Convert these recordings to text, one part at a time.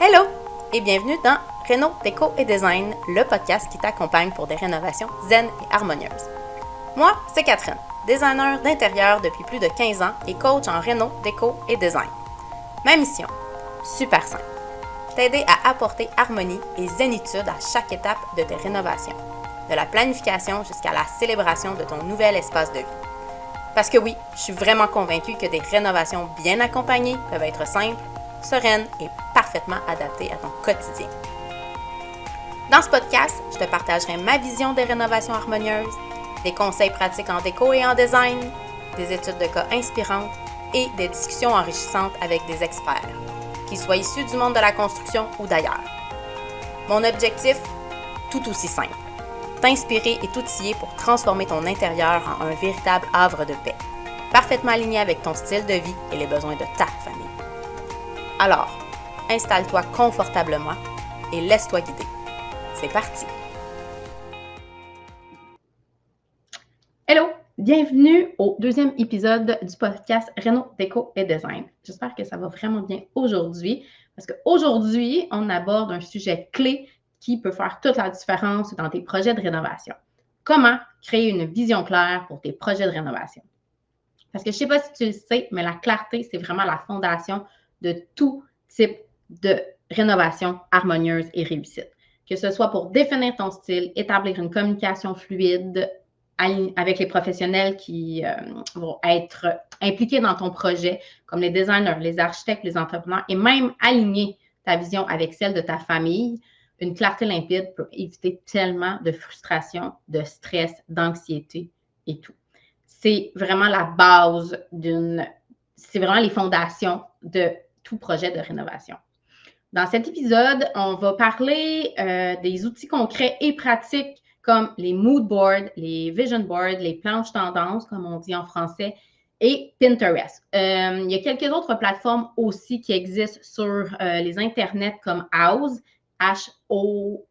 Hello et bienvenue dans Réno, Déco et Design, le podcast qui t'accompagne pour des rénovations zen et harmonieuses. Moi, c'est Catherine, designer d'intérieur depuis plus de 15 ans et coach en réno, déco et design. Ma mission, super simple, t'aider à apporter harmonie et zénitude à chaque étape de tes rénovations, de la planification jusqu'à la célébration de ton nouvel espace de vie. Parce que oui, je suis vraiment convaincue que des rénovations bien accompagnées peuvent être simples, sereine et parfaitement adaptée à ton quotidien. Dans ce podcast, je te partagerai ma vision des rénovations harmonieuses, des conseils pratiques en déco et en design, des études de cas inspirantes et des discussions enrichissantes avec des experts, qu'ils soient issus du monde de la construction ou d'ailleurs. Mon objectif, tout aussi simple, t'inspirer et t'outiller pour transformer ton intérieur en un véritable havre de paix, parfaitement aligné avec ton style de vie et les besoins de ta famille. Alors, installe-toi confortablement et laisse-toi guider. C'est parti! Hello! Bienvenue au deuxième épisode du podcast Réno, Déco et Design. J'espère que ça va vraiment bien aujourd'hui parce qu'aujourd'hui, on aborde un sujet clé qui peut faire toute la différence dans tes projets de rénovation. Comment créer une vision claire pour tes projets de rénovation? Parce que je ne sais pas si tu le sais, mais la clarté, c'est vraiment la fondation de tout type de rénovation harmonieuse et réussite. Que ce soit pour définir ton style, établir une communication fluide avec les professionnels qui vont être impliqués dans ton projet, comme les designers, les architectes, les entrepreneurs, et même aligner ta vision avec celle de ta famille. Une clarté limpide peut éviter tellement de frustration, de stress, d'anxiété et tout. C'est vraiment la base c'est vraiment les fondations de tout projet de rénovation. Dans cet épisode, on va parler des outils concrets et pratiques comme les mood boards, les vision boards, les planches tendances, comme on dit en français, et Pinterest. Il y a quelques autres plateformes aussi qui existent sur les internets comme Houzz, Houzz.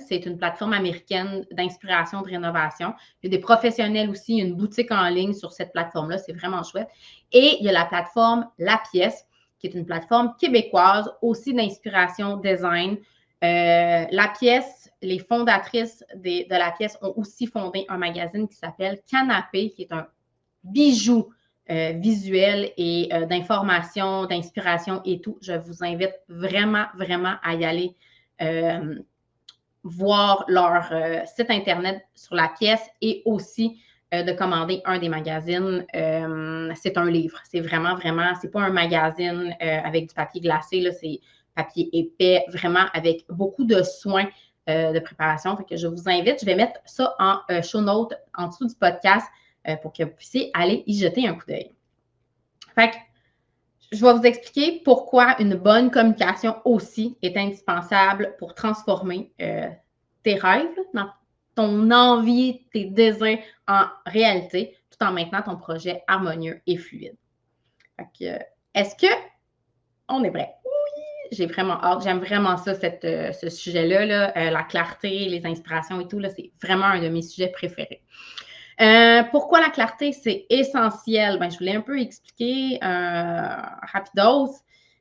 C'est une plateforme américaine d'inspiration de rénovation. Il y a des professionnels aussi, une boutique en ligne sur cette plateforme-là, c'est vraiment chouette. Et il y a la plateforme La Pièce, qui est une plateforme québécoise aussi d'inspiration design. La Pièce, les fondatrices de La Pièce ont aussi fondé un magazine qui s'appelle Canapé, qui est un bijou visuel et d'information, d'inspiration et tout. Je vous invite vraiment, vraiment à y aller voir leur site Internet sur La Pièce et aussi de commander un des magazines. C'est un livre. C'est vraiment, vraiment, c'est pas un magazine avec du papier glacé, là, c'est papier épais, vraiment avec beaucoup de soins de préparation. Fait que je vous invite, je vais mettre ça en show notes en dessous du podcast pour que vous puissiez aller y jeter un coup d'œil. Fait que je vais vous expliquer pourquoi une bonne communication aussi est indispensable pour transformer tes rêves, dans ton envie, tes désirs en réalité, tout en maintenant ton projet harmonieux et fluide. Fait que, est-ce qu'on est prêt? Oui, j'ai vraiment hâte. J'aime vraiment ça, ce sujet-là, la clarté, les inspirations et tout, là, c'est vraiment un de mes sujets préférés. Pourquoi la clarté, c'est essentiel? Je vous l'ai un peu expliqué rapidos.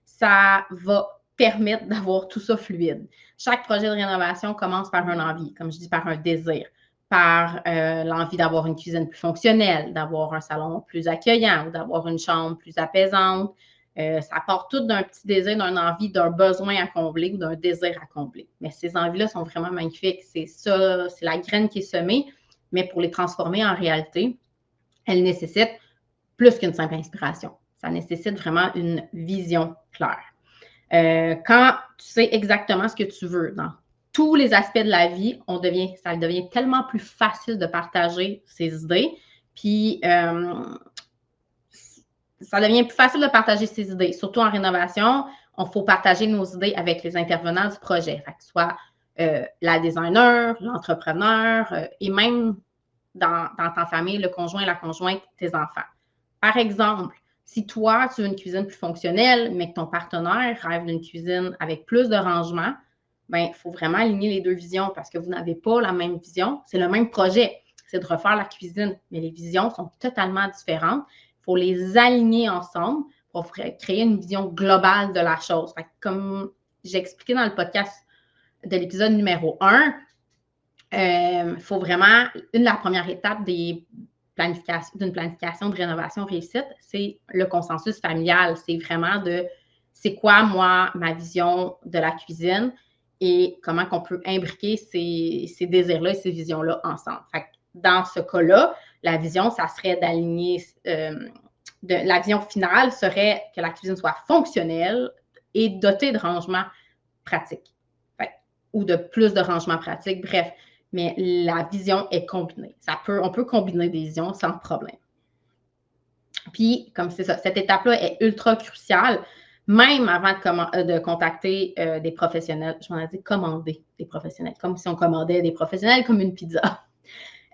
Ça va permettre d'avoir tout ça fluide. Chaque projet de rénovation commence par une envie, comme je dis, par un désir, par l'envie d'avoir une cuisine plus fonctionnelle, d'avoir un salon plus accueillant ou d'avoir une chambre plus apaisante. Ça part tout d'un petit désir, d'une envie, d'un besoin à combler ou d'un désir à combler. Mais ces envies-là sont vraiment magnifiques. C'est ça, c'est la graine qui est semée. Mais pour les transformer en réalité, elles nécessitent plus qu'une simple inspiration. Ça nécessite vraiment une vision claire. Quand tu sais exactement ce que tu veux dans tous les aspects de la vie, ça devient tellement plus facile de partager ses idées. Puis, ça devient plus facile de partager ses idées, surtout en rénovation. Il faut partager nos idées avec les intervenants du projet, fait que soit la designer, l'entrepreneur et même dans ta famille, le conjoint, la conjointe, tes enfants. Par exemple, si toi, tu veux une cuisine plus fonctionnelle, mais que ton partenaire rêve d'une cuisine avec plus de rangement, il faut vraiment aligner les deux visions parce que vous n'avez pas la même vision. C'est le même projet, c'est de refaire la cuisine, mais les visions sont totalement différentes. Il faut les aligner ensemble pour créer une vision globale de la chose. Fait que comme j'ai expliqué dans le podcast de l'épisode numéro 1, il faut vraiment, la première étape d'une planification de rénovation réussite, c'est le consensus familial. C'est vraiment c'est quoi, moi, ma vision de la cuisine et comment qu'on peut imbriquer ces désirs-là et ces visions-là ensemble. Fait que dans ce cas-là, la vision, ça serait d'aligner, la vision finale serait que la cuisine soit fonctionnelle et dotée de rangements pratiques. Ou de plus de rangements pratiques, bref. Mais la vision est combinée. On peut combiner des visions sans problème. Puis, comme c'est ça, cette étape-là est ultra cruciale, même avant de contacter des professionnels. Je m'en ai dit commander des professionnels, comme si on commandait des professionnels comme une pizza.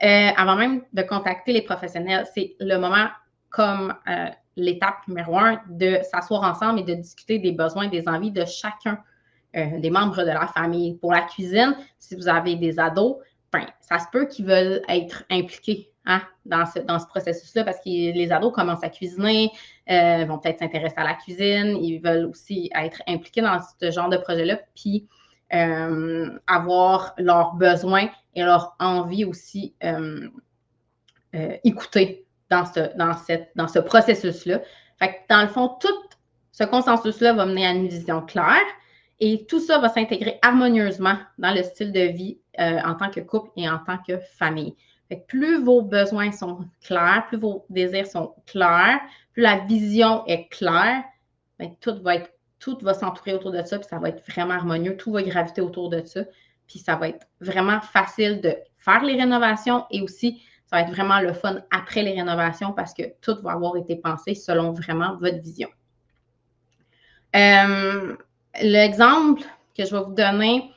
Avant même de contacter les professionnels, c'est le moment comme l'étape numéro 1 de s'asseoir ensemble et de discuter des besoins, des envies de chacun des membres de la famille. Pour la cuisine, si vous avez des ados, ça se peut qu'ils veulent être impliqués dans ce processus-là parce que les ados commencent à cuisiner, vont peut-être s'intéresser à la cuisine, ils veulent aussi être impliqués dans ce genre de projet-là, puis avoir leurs besoins et leurs envies aussi écoutés dans ce processus-là. Fait que dans le fond, tout ce consensus-là va mener à une vision claire. Et tout ça va s'intégrer harmonieusement dans le style de vie en tant que couple et en tant que famille. Fait que plus vos besoins sont clairs, plus vos désirs sont clairs, plus la vision est claire, bien, tout va s'entourer autour de ça, puis ça va être vraiment harmonieux, tout va graviter autour de ça, puis ça va être vraiment facile de faire les rénovations et aussi, ça va être vraiment le fun après les rénovations parce que tout va avoir été pensé selon vraiment votre vision. L'exemple que je vais vous donner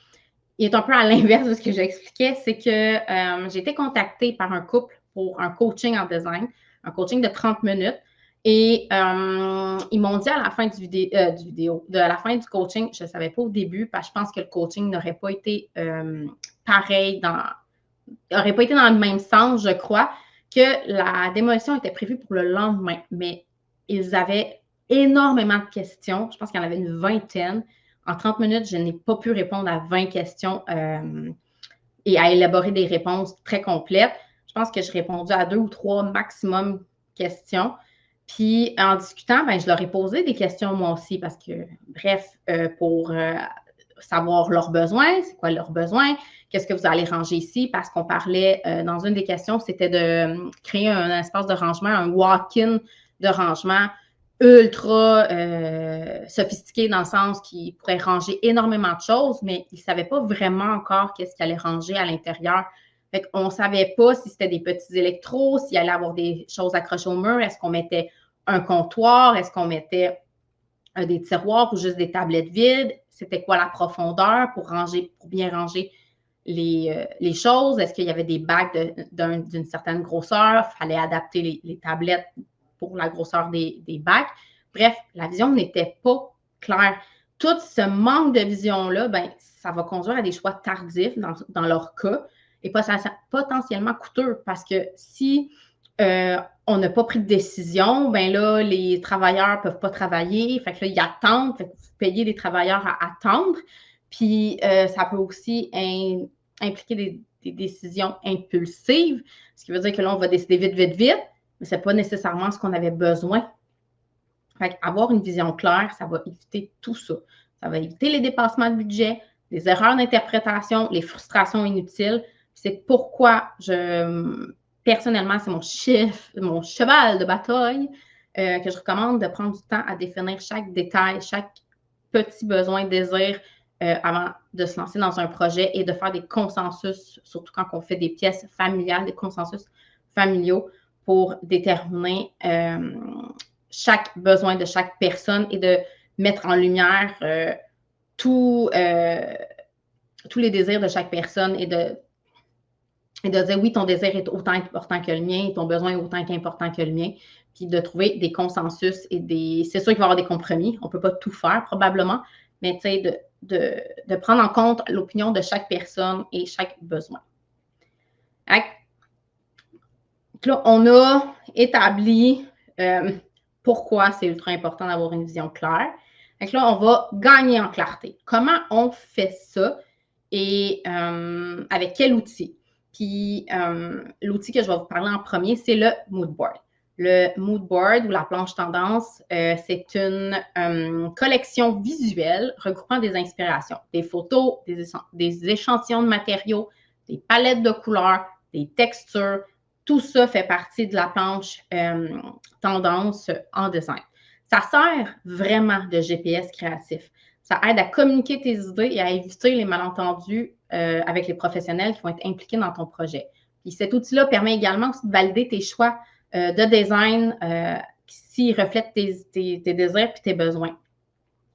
est un peu à l'inverse de ce que j'expliquais, c'est que j'ai été contactée par un couple pour un coaching en design, un coaching de 30 minutes. Et ils m'ont dit à la fin de la fin du coaching, je ne savais pas au début, parce que je pense que le coaching n'aurait pas été pareil, n'aurait pas été dans le même sens, je crois, que la démolition était prévue pour le lendemain. Mais ils avaient énormément de questions. Je pense qu'il y en avait une vingtaine. En 30 minutes, je n'ai pas pu répondre à 20 questions et à élaborer des réponses très complètes. Je pense que j'ai répondu à 2 ou 3 maximum questions. Puis, en discutant, je leur ai posé des questions moi aussi parce que, bref, pour savoir leurs besoins, c'est quoi leurs besoins, qu'est-ce que vous allez ranger ici, parce qu'on parlait, dans une des questions, c'était de créer un espace de rangement, un walk-in de rangement ultra sophistiqué dans le sens qu'il pourrait ranger énormément de choses, mais ils ne savaient pas vraiment encore qu'est-ce qu'il allait ranger à l'intérieur. Fait qu'on ne savait pas si c'était des petits électros, s'il allait avoir des choses accrochées au mur, est-ce qu'on mettait un comptoir, est-ce qu'on mettait des tiroirs ou juste des tablettes vides, c'était quoi la profondeur pour bien ranger les choses, est-ce qu'il y avait des bacs d'une certaine grosseur, il fallait adapter les tablettes pour la grosseur des bacs. Bref, la vision n'était pas claire. Tout ce manque de vision-là, ça va conduire à des choix tardifs dans leur cas et potentiellement coûteux parce que si on n'a pas pris de décision, là, les travailleurs ne peuvent pas travailler. Fait que là, ils attendent. Fait que vous payez les travailleurs à attendre. Puis, ça peut aussi impliquer des décisions impulsives, ce qui veut dire que là, on va décider vite, vite, vite, mais ce n'est pas nécessairement ce qu'on avait besoin. Fait avoir une vision claire, ça va éviter tout ça. Ça va éviter les dépassements de budget, les erreurs d'interprétation, les frustrations inutiles. C'est pourquoi personnellement, c'est mon cheval de bataille que je recommande de prendre du temps à définir chaque détail, chaque petit besoin, désir avant de se lancer dans un projet et de faire des consensus, surtout quand on fait des pièces familiales, des consensus familiaux pour déterminer chaque besoin de chaque personne et de mettre en lumière tous les désirs de chaque personne et de dire oui, ton désir est autant important que le mien, ton besoin est autant qu'important que le mien, puis de trouver des consensus et c'est sûr qu'il va y avoir des compromis, on ne peut pas tout faire probablement, mais tu sais, de prendre en compte l'opinion de chaque personne et chaque besoin. Là, on a établi pourquoi c'est ultra important d'avoir une vision claire. Donc là, on va gagner en clarté. Comment on fait ça et avec quel outil? Puis l'outil que je vais vous parler en premier, c'est le mood board. Le mood board ou la planche tendance, c'est une collection visuelle regroupant des inspirations, des photos, des échantillons de matériaux, des palettes de couleurs, des textures. Tout ça fait partie de la planche tendance en design. Ça sert vraiment de GPS créatif. Ça aide à communiquer tes idées et à éviter les malentendus avec les professionnels qui vont être impliqués dans ton projet. Puis cet outil-là permet également aussi de valider tes choix de design s'ils reflètent tes désirs et tes besoins.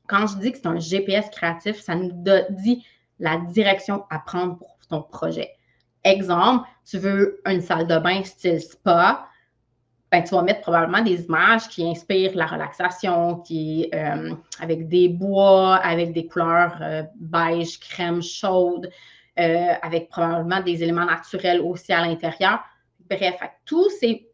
Quand je dis que c'est un GPS créatif, ça nous dit la direction à prendre pour ton projet. Exemple, tu veux une salle de bain style spa, ben, tu vas mettre probablement des images qui inspirent la relaxation, avec des bois, avec des couleurs beige, crème chaude, avec probablement des éléments naturels aussi à l'intérieur. Bref, tous ces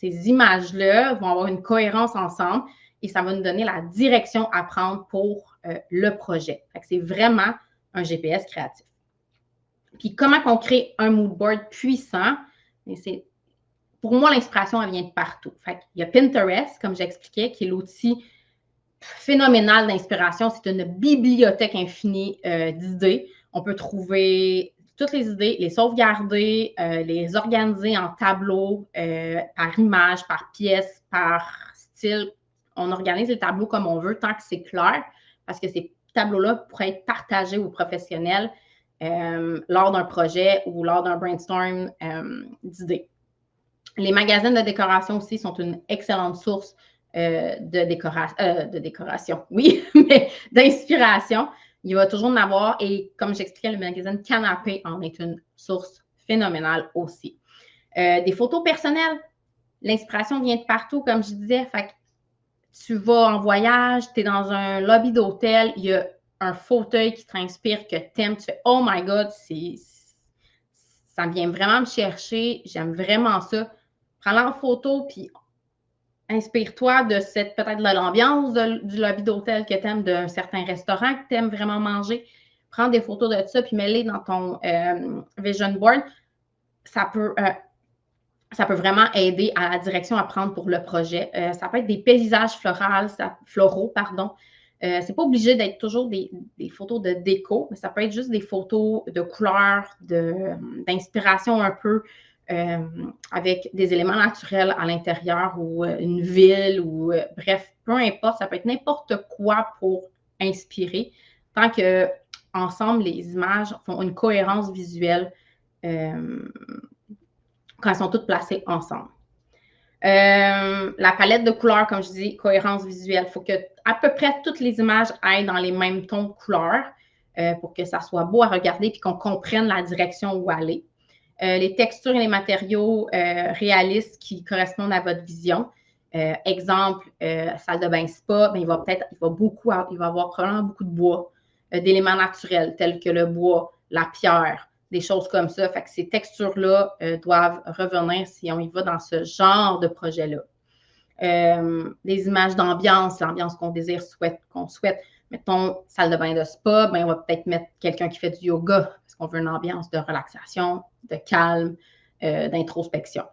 images-là vont avoir une cohérence ensemble et ça va nous donner la direction à prendre pour le projet. C'est vraiment un GPS créatif. Puis comment on crée un mood board puissant? Pour moi, l'inspiration, elle vient de partout. Il y a Pinterest, comme j'expliquais, qui est l'outil phénoménal d'inspiration. C'est une bibliothèque infinie d'idées. On peut trouver toutes les idées, les sauvegarder, les organiser en tableaux, par image, par pièce, par style. On organise les tableaux comme on veut tant que c'est clair, parce que ces tableaux-là pourraient être partagés aux professionnels lors d'un projet ou lors d'un brainstorm d'idées. Les magazines de décoration aussi sont une excellente source de décoration, oui, mais d'inspiration. Il va toujours en avoir et comme j'expliquais, le magazine Canapé en est une source phénoménale aussi. Des photos personnelles, l'inspiration vient de partout, comme je disais. Fait que tu vas en voyage, tu es dans un lobby d'hôtel, il y a un fauteuil qui t'inspire, que tu aimes, tu fais « Oh my God, ça vient vraiment me chercher, j'aime vraiment ça ». Prends-la en photo, puis inspire-toi de peut-être de l'ambiance du lobby d'hôtel que tu aimes, d'un certain restaurant que tu aimes vraiment manger. Prends des photos de ça, puis mets-les dans ton vision board. Ça peut vraiment aider à la direction à prendre pour le projet. Ça peut être des paysages floraux. C'est pas obligé d'être toujours des photos de déco, mais ça peut être juste des photos de couleurs, d'inspiration un peu, avec des éléments naturels à l'intérieur ou une ville ou bref, peu importe, ça peut être n'importe quoi pour inspirer, tant que ensemble les images font une cohérence visuelle quand elles sont toutes placées ensemble. La palette de couleurs, comme je dis, cohérence visuelle, il faut que à peu près toutes les images aillent dans les mêmes tons de couleurs pour que ça soit beau à regarder et qu'on comprenne la direction où aller. Les textures et les matériaux réalistes qui correspondent à votre vision. Exemple, salle de bain spa, ben, il va avoir probablement beaucoup de bois, d'éléments naturels tels que le bois, la pierre, des choses comme ça. Fait que ces textures-là doivent revenir si on y va dans ce genre de projet-là. Des images d'ambiance, l'ambiance qu'on souhaite. Mettons, salle de bain de spa, ben, on va peut-être mettre quelqu'un qui fait du yoga parce qu'on veut une ambiance de relaxation, de calme, d'introspection.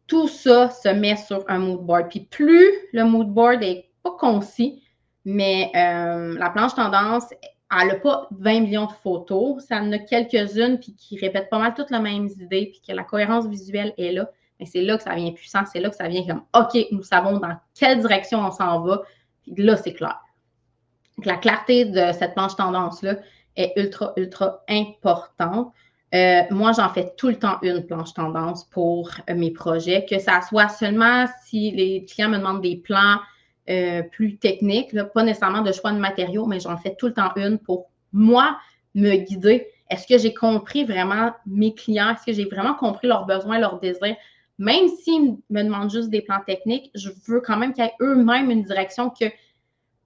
Tout ça se met sur un mood board. Puis plus le mood board n'est pas concis, mais la planche tendance, elle n'a pas 20 millions de photos. Ça en a quelques-unes puis qui répètent pas mal toutes les mêmes idées puis que la cohérence visuelle est là. Mais c'est là que ça vient puissant. C'est là que ça vient comme « OK, nous savons dans quelle direction on s'en va. » Puis là, c'est clair. Donc, la clarté de cette planche tendance-là est ultra, ultra importante. Moi, j'en fais tout le temps une planche tendance pour mes projets, que ça soit seulement si les clients me demandent des plans plus techniques, là, pas nécessairement de choix de matériaux, mais j'en fais tout le temps une pour moi me guider. Est-ce que j'ai compris vraiment mes clients? Est-ce que j'ai vraiment compris leurs besoins, leurs désirs? Même s'ils me demandent juste des plans techniques, je veux quand même qu'ils aient eux-mêmes une direction que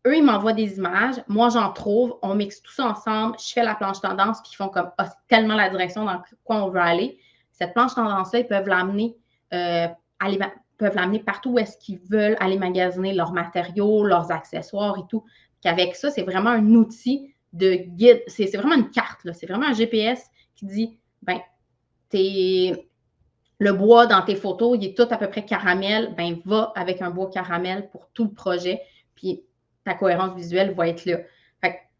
eux, ils m'envoient des images, moi, j'en trouve, on mixe tout ça ensemble, je fais la planche tendance, puis ils font comme, ah, c'est tellement la direction dans quoi on veut aller. Cette planche tendance-là, ils peuvent l'amener peuvent l'amener partout où est-ce qu'ils veulent aller magasiner leurs matériaux, leurs accessoires et tout. Qu'avec ça, c'est vraiment un outil de guide. C'est vraiment une carte, là. C'est vraiment un GPS qui dit, ben, le bois dans tes photos, il est tout à peu près caramel, ben va avec un bois caramel pour tout le projet, puis ta cohérence visuelle va être là.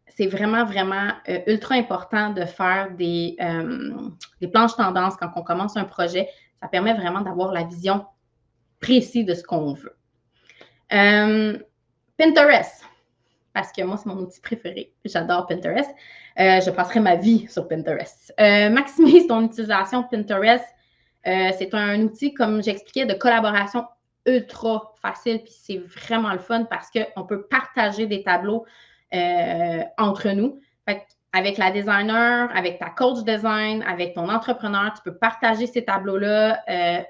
C'est vraiment, vraiment ultra important de faire des planches tendances quand on commence un projet. Ça permet vraiment d'avoir la vision précise de ce qu'on veut. Pinterest, parce que moi, c'est mon outil préféré. J'adore Pinterest. Je passerai ma vie sur Pinterest. Maximise ton utilisation Pinterest. C'est un outil, comme j'expliquais, de collaboration ultra facile, puis c'est vraiment le fun parce qu'on peut partager des tableaux entre nous. Avec la designer, avec ta coach design, avec ton entrepreneur, tu peux partager ces tableaux-là.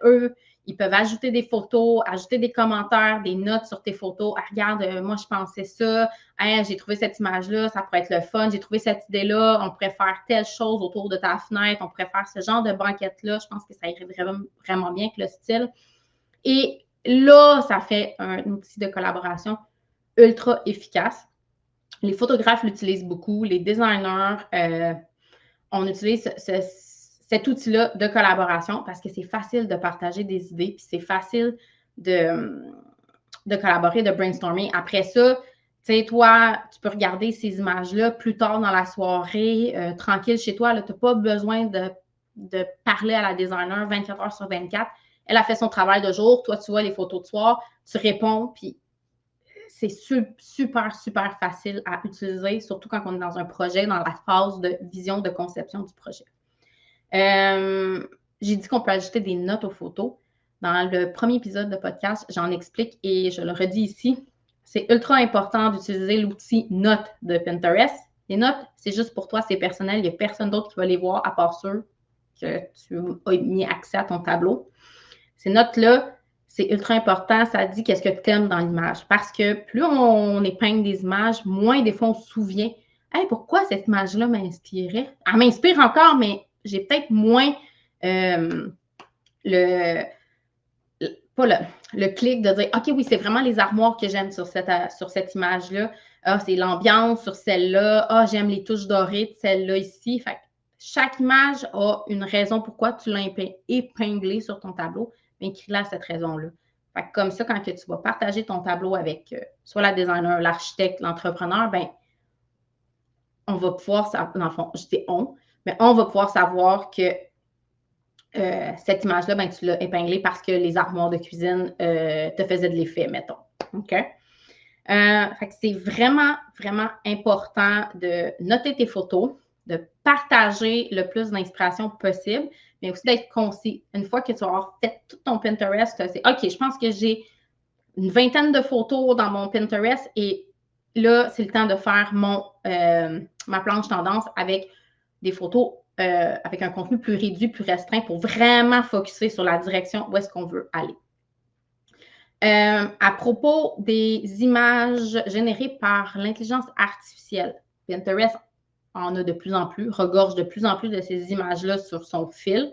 Eux, ils peuvent ajouter des photos, ajouter des commentaires, des notes sur tes photos. Ah, regarde, moi, je pensais ça. Hey, j'ai trouvé cette image-là, ça pourrait être le fun. J'ai trouvé cette idée-là. On pourrait faire telle chose autour de ta fenêtre. On pourrait faire ce genre de banquette-là. Je pense que ça irait vraiment bien avec le style. Et là, ça fait un outil de collaboration ultra efficace. Les photographes l'utilisent beaucoup. Les designers, on utilise cet outil-là de collaboration parce que c'est facile de partager des idées, puis c'est facile de collaborer, de brainstormer. Après ça, tu sais, toi, tu peux regarder ces images-là plus tard dans la soirée, tranquille chez toi. Tu n'as pas besoin de parler à la designer 24 heures sur 24. Elle a fait son travail de jour. Toi, tu vois les photos de soir, tu réponds, puis c'est super, super facile à utiliser, surtout quand on est dans un projet, dans la phase de vision, de conception du projet. J'ai dit qu'on peut ajouter des notes aux photos. Dans le premier épisode de podcast, j'en explique et je le redis ici. C'est ultra important d'utiliser l'outil notes de Pinterest. Les notes, c'est juste pour toi, c'est personnel. Il n'y a personne d'autre qui va les voir à part ceux que tu as mis accès à ton tableau. Ces notes-là, c'est ultra important. Ça dit qu'est-ce que tu aimes dans l'image. Parce que plus on épingle des images, moins des fois on se souvient. Hey, pourquoi cette image-là m'inspirait? Elle m'inspire encore, mais j'ai peut-être moins le clic de dire OK, oui, c'est vraiment les armoires que j'aime sur cette image-là. Ah, c'est l'ambiance sur celle-là. Ah, j'aime les touches dorées de celle-là ici. Fait que chaque image a une raison pourquoi tu l'as épinglée sur ton tableau. Mais écris-la cette raison-là. Fait que comme ça, quand tu vas partager ton tableau avec soit la designer, l'architecte, l'entrepreneur, ben on va pouvoir, dans le fond, je dis on, mais on va pouvoir savoir que cette image-là, ben, tu l'as épinglée parce que les armoires de cuisine te faisaient de l'effet, mettons. OK? Fait que c'est vraiment, vraiment important de noter tes photos, de partager le plus d'inspiration possible, mais aussi d'être concis. Une fois que tu vas avoir fait tout ton Pinterest, c'est OK, je pense que j'ai une vingtaine de photos dans mon Pinterest et là, c'est le temps de faire ma planche tendance avec des photos avec un contenu plus réduit, plus restreint pour vraiment focusser sur la direction où est-ce qu'on veut aller. À propos des images générées par l'intelligence artificielle, Pinterest en a de plus en plus, regorge de plus en plus de ces images-là sur son fil.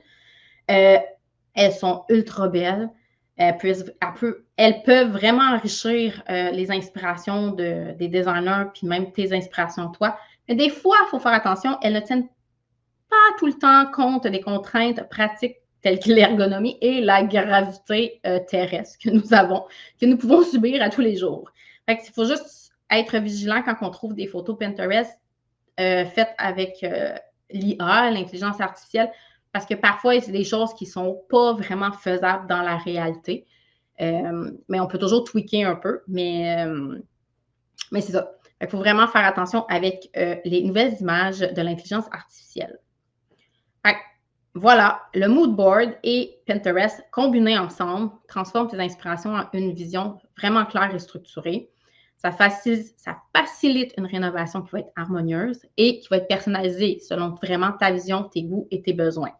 Elles sont ultra belles. Elles peuvent vraiment enrichir les inspirations des designers, puis même tes inspirations toi. Mais des fois, il faut faire attention, elles ne tiennent pas tout le temps compte des contraintes pratiques telles que l'ergonomie et la gravité terrestre que nous pouvons subir à tous les jours. Fait qu'il faut juste être vigilant quand on trouve des photos Pinterest faites avec l'IA, l'intelligence artificielle, parce que parfois, c'est des choses qui ne sont pas vraiment faisables dans la réalité. Mais on peut toujours tweaker un peu, mais c'est ça. Il faut vraiment faire attention avec les nouvelles images de l'intelligence artificielle. Voilà, le mood board et Pinterest combinés ensemble transforment tes inspirations en une vision vraiment claire et structurée. Ça facilite une rénovation qui va être harmonieuse et qui va être personnalisée selon vraiment ta vision, tes goûts et tes besoins.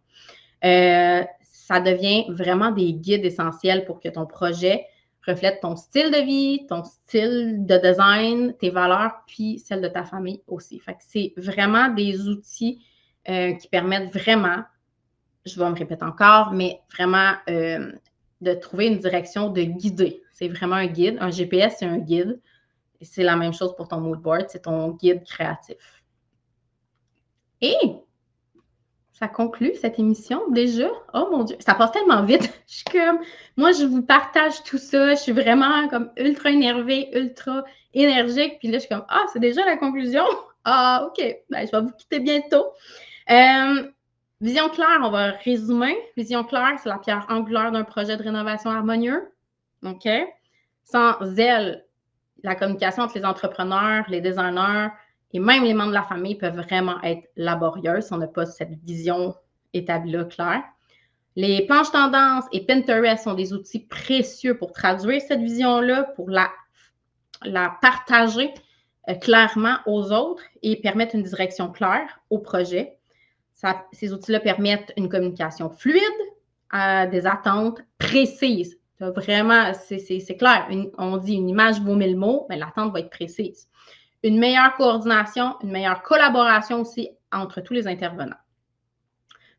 Ça devient vraiment des guides essentiels pour que ton projet reflète ton style de vie, ton style de design, tes valeurs, puis celles de ta famille aussi. Fait que c'est vraiment des outils qui permettent vraiment, je vais me répéter encore, mais vraiment de trouver une direction de guider. C'est vraiment un guide. Un GPS, c'est un guide. Et c'est la même chose pour ton mood board. C'est ton guide créatif. Et ça conclut cette émission déjà. Oh mon Dieu, ça passe tellement vite. Je suis comme, moi, je vous partage tout ça. Je suis vraiment comme ultra énervée, ultra énergique. Puis là, je suis comme, c'est déjà la conclusion. Ah, OK. Ben, je vais vous quitter bientôt. Vision claire, on va résumer. Vision claire, c'est la pierre angulaire d'un projet de rénovation harmonieux. OK? Sans elle, la communication entre les entrepreneurs, les designers et même les membres de la famille peuvent vraiment être laborieuses si on n'a pas cette vision établie-là claire. Les planches tendances et Pinterest sont des outils précieux pour traduire cette vision-là, pour la partager clairement aux autres et permettre une direction claire au projet. Ces outils-là permettent une communication fluide, des attentes précises. Vraiment, c'est clair. On dit une image vaut 1000 mots, mais l'attente va être précise. Une meilleure coordination, une meilleure collaboration aussi entre tous les intervenants.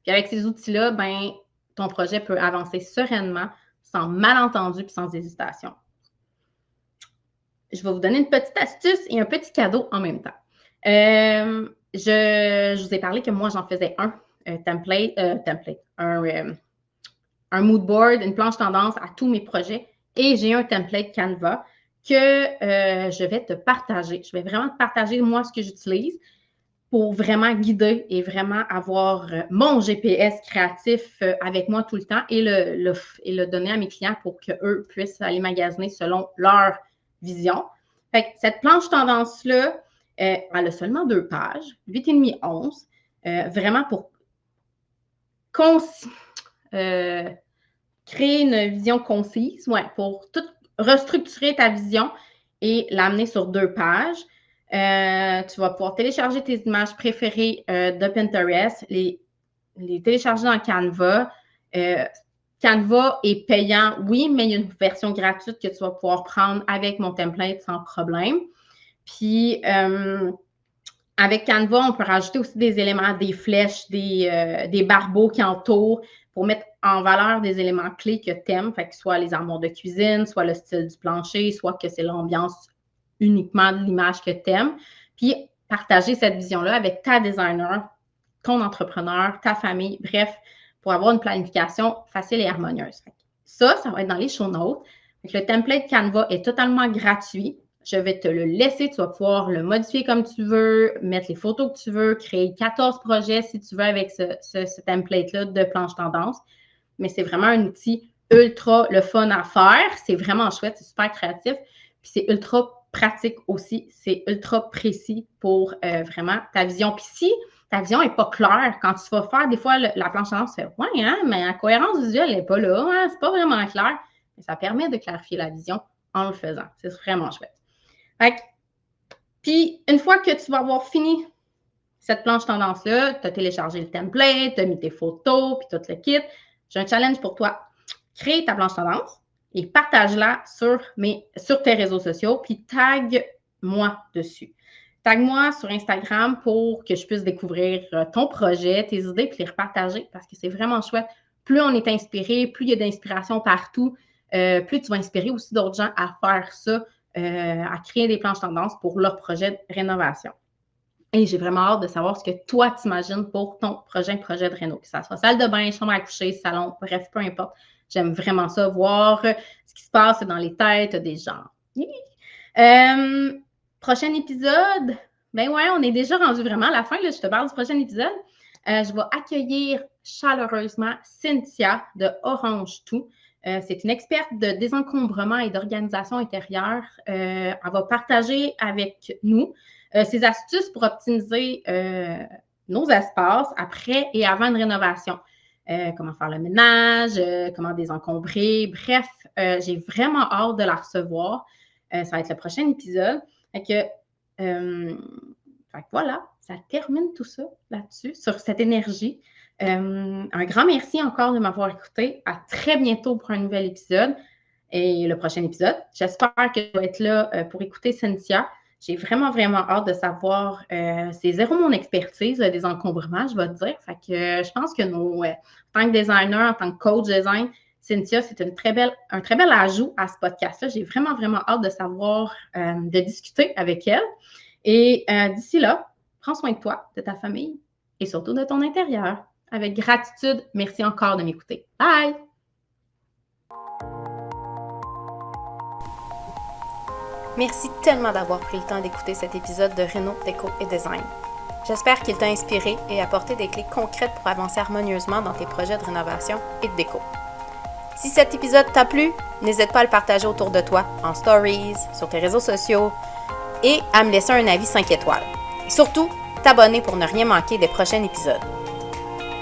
Puis avec ces outils-là, ben, ton projet peut avancer sereinement, sans malentendu et sans hésitation. Je vais vous donner une petite astuce et un petit cadeau en même temps. Je vous ai parlé que moi, j'en faisais un mood board, une planche tendance à tous mes projets. Et j'ai un template Canva que je vais te partager. Je vais vraiment te partager, moi, ce que j'utilise pour vraiment guider et vraiment avoir mon GPS créatif avec moi tout le temps et le donner à mes clients pour qu'eux puissent aller magasiner selon leur vision. Fait que cette planche tendance-là, elle a seulement 2 pages, 8,5, 11, vraiment pour créer une vision concise, pour tout restructurer ta vision et l'amener sur 2 pages. Tu vas pouvoir télécharger tes images préférées de Pinterest, les télécharger dans Canva. Canva est payant, oui, mais il y a une version gratuite que tu vas pouvoir prendre avec mon template sans problème. Puis, avec Canva, on peut rajouter aussi des éléments, des flèches, des barbeaux qui entourent pour mettre en valeur des éléments clés que tu aimes, fait que soit les armoires de cuisine, soit le style du plancher, soit que c'est l'ambiance uniquement de l'image que tu aimes. Puis, partager cette vision-là avec ta designer, ton entrepreneur, ta famille, bref, pour avoir une planification facile et harmonieuse. Ça va être dans les show notes. Le template Canva est totalement gratuit. Je vais te le laisser. Tu vas pouvoir le modifier comme tu veux, mettre les photos que tu veux, créer 14 projets si tu veux avec ce template-là de planche tendance. Mais c'est vraiment un outil ultra le fun à faire. C'est vraiment chouette, c'est super créatif. Puis c'est ultra pratique aussi. C'est ultra précis pour vraiment ta vision. Puis si ta vision n'est pas claire, quand tu vas faire des fois la planche tendance, tu fais « Ouais, hein, mais la cohérence visuelle n'est pas là, hein, c'est pas vraiment clair. » Mais ça permet de clarifier la vision en le faisant. C'est vraiment chouette. Puis, une fois que tu vas avoir fini cette planche tendance-là, tu as téléchargé le template, tu as mis tes photos, puis tout le kit, j'ai un challenge pour toi. Crée ta planche tendance et partage-la sur tes réseaux sociaux, puis tag-moi dessus. Tag-moi sur Instagram pour que je puisse découvrir ton projet, tes idées, puis les repartager parce que c'est vraiment chouette. Plus on est inspiré, plus il y a d'inspiration partout, plus tu vas inspirer aussi d'autres gens à faire ça, à créer des planches tendances pour leur projet de rénovation. Et j'ai vraiment hâte de savoir ce que toi t'imagines pour ton projet de réno. Que ça soit salle de bain, chambre à coucher, salon, bref, peu importe. J'aime vraiment ça, voir ce qui se passe dans les têtes des gens. Prochain épisode, ben ouais, on est déjà rendu vraiment à la fin. Là, je te parle du prochain épisode. Je vais accueillir chaleureusement Cynthia de Orange Tout. C'est une experte de désencombrement et d'organisation intérieure. Elle va partager avec nous ses astuces pour optimiser nos espaces après et avant une rénovation. Comment faire le ménage, comment désencombrer. Bref, j'ai vraiment hâte de la recevoir. Ça va être le prochain épisode. Fait que voilà, ça termine tout ça là-dessus, sur cette énergie. Un grand merci encore de m'avoir écouté. À très bientôt pour un nouvel épisode et le prochain épisode. J'espère que tu vas être là pour écouter Cynthia. J'ai vraiment, vraiment hâte de savoir. C'est zéro mon expertise des encombrements, je vais te dire. Fait que je pense que en tant que designer, en tant que coach design, Cynthia, c'est un très bel ajout à ce podcast-là. J'ai vraiment, vraiment hâte de savoir, de discuter avec elle. Et d'ici là, prends soin de toi, de ta famille et surtout de ton intérieur. Avec gratitude, merci encore de m'écouter. Bye! Merci tellement d'avoir pris le temps d'écouter cet épisode de Réno Déco et Design. J'espère qu'il t'a inspiré et apporté des clés concrètes pour avancer harmonieusement dans tes projets de rénovation et de déco. Si cet épisode t'a plu, n'hésite pas à le partager autour de toi, en stories, sur tes réseaux sociaux et à me laisser un avis 5 étoiles. Et surtout, t'abonner pour ne rien manquer des prochains épisodes.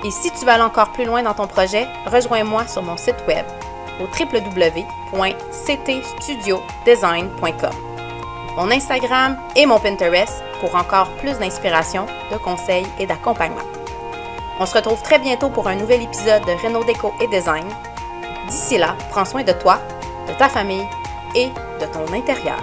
Et si tu veux aller encore plus loin dans ton projet, rejoins-moi sur mon site web au www.ctstudiodesign.com, mon Instagram et mon Pinterest pour encore plus d'inspiration, de conseils et d'accompagnement. On se retrouve très bientôt pour un nouvel épisode de Réno Déco et Design. D'ici là, prends soin de toi, de ta famille et de ton intérieur.